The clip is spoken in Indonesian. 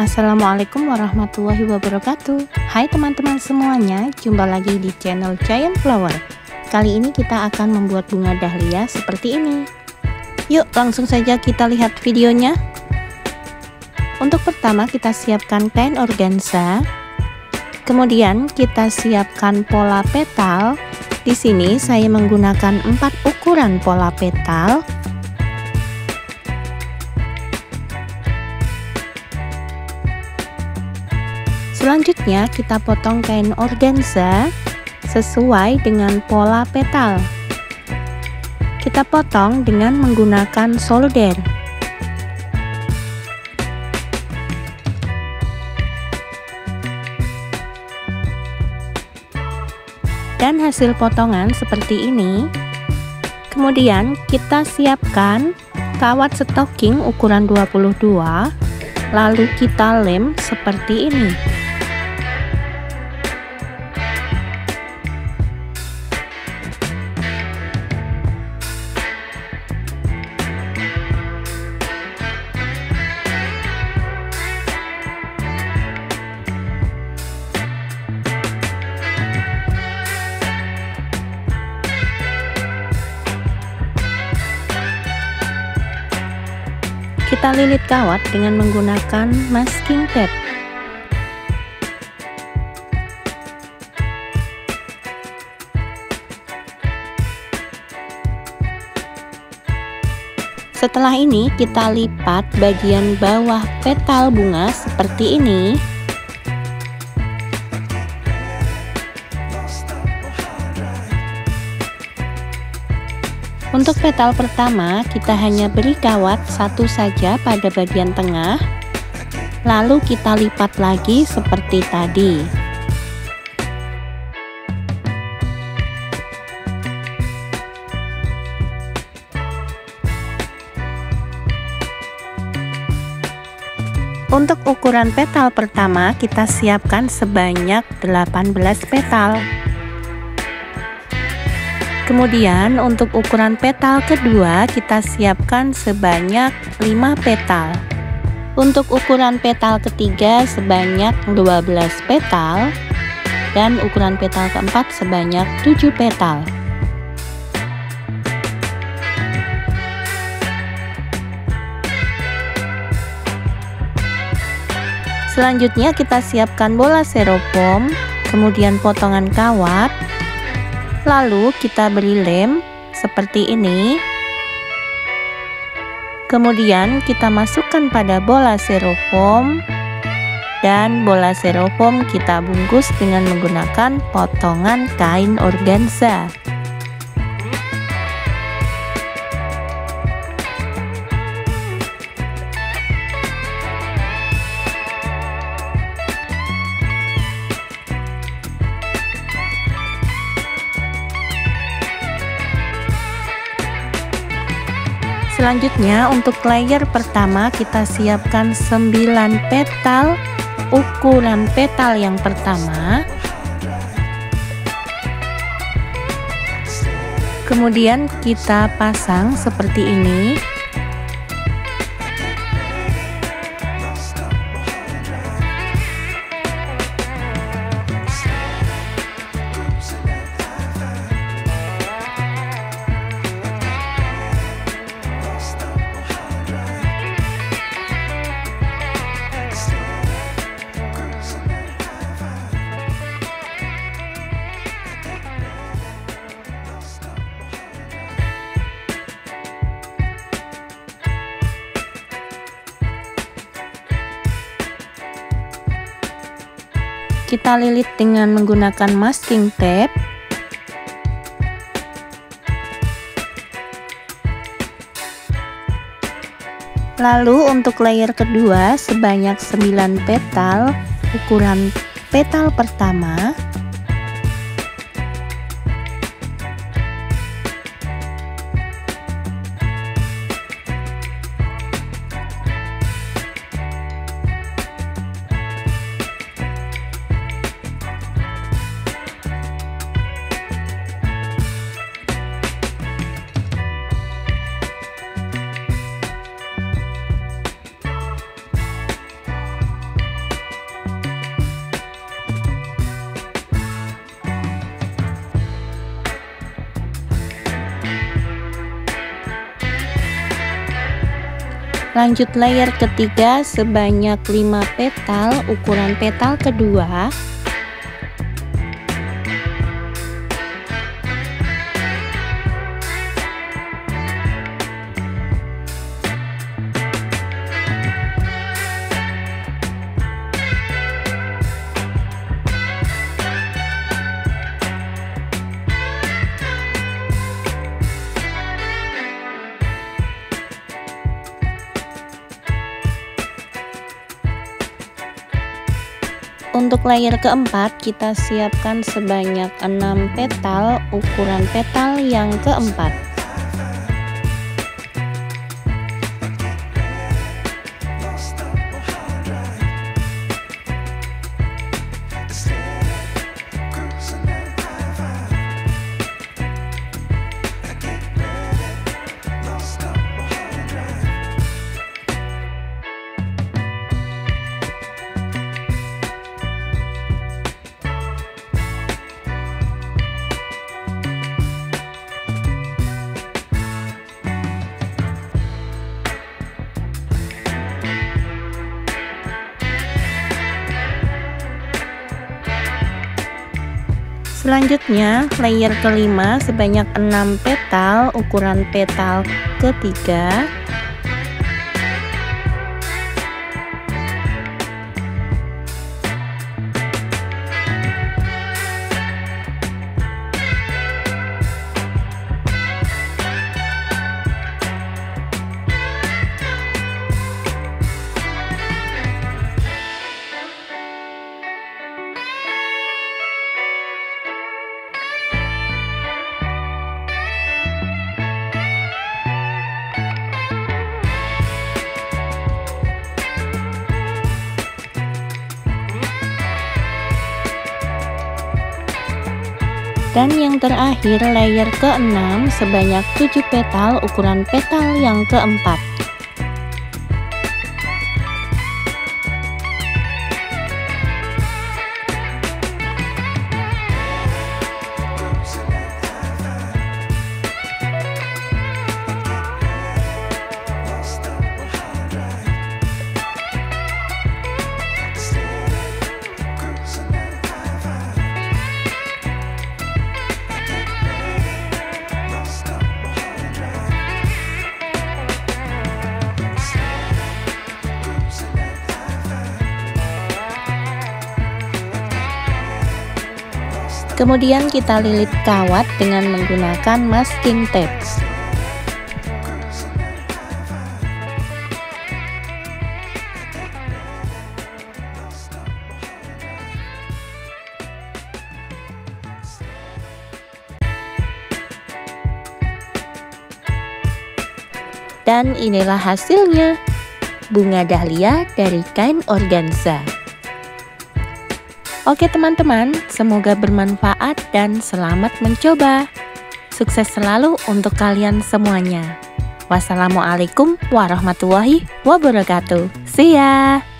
Assalamualaikum warahmatullahi wabarakatuh. Hai teman-teman semuanya, jumpa lagi di channel Giant Flower. Kali ini kita akan membuat bunga dahlia seperti ini. Yuk langsung saja kita lihat videonya. Untuk pertama kita siapkan kain organza. Kemudian kita siapkan pola petal. Di sini saya menggunakan 4 ukuran pola petal. Selanjutnya kita potong kain organza sesuai dengan pola petal. Kita potong dengan menggunakan solder. Dan hasil potongan seperti ini. Kemudian kita siapkan kawat stocking ukuran 22, lalu kita lem seperti ini. Kita lilit kawat dengan menggunakan masking tape. Setelah ini kita lipat bagian bawah petal bunga seperti ini. Untuk petal pertama kita hanya beri kawat satu saja pada bagian tengah, lalu kita lipat lagi seperti tadi. Untuk ukuran petal pertama kita siapkan sebanyak 18 petal. Kemudian untuk ukuran petal kedua kita siapkan sebanyak 5 petal. Untuk ukuran petal ketiga sebanyak 12 petal. Dan ukuran petal keempat sebanyak 7 petal. Selanjutnya kita siapkan bola styrofoam, kemudian potongan kawat. Lalu kita beri lem seperti ini. Kemudian kita masukkan pada bola styrofoam dan bola styrofoam kita bungkus dengan menggunakan potongan kain organza. Selanjutnya untuk layer pertama kita siapkan 9 petal ukuran petal yang pertama. Kemudian kita pasang seperti ini. Kita lilit dengan menggunakan masking tape. Lalu untuk layer kedua sebanyak 9 petal ukuran petal pertama. Lanjut layer ketiga sebanyak 5 petal ukuran petal kedua. Untuk layer keempat kita siapkan sebanyak 6 petal ukuran petal yang keempat. Selanjutnya layer kelima sebanyak 6 petal ukuran petal ketiga. Dan yang terakhir layer ke-6 sebanyak 7 petal ukuran petal yang keempat. Kemudian kita lilit kawat dengan menggunakan masking tape. Dan inilah hasilnya, bunga dahlia dari kain organza. Oke teman-teman, semoga bermanfaat dan selamat mencoba. Sukses selalu untuk kalian semuanya. Wassalamualaikum warahmatullahi wabarakatuh. See ya!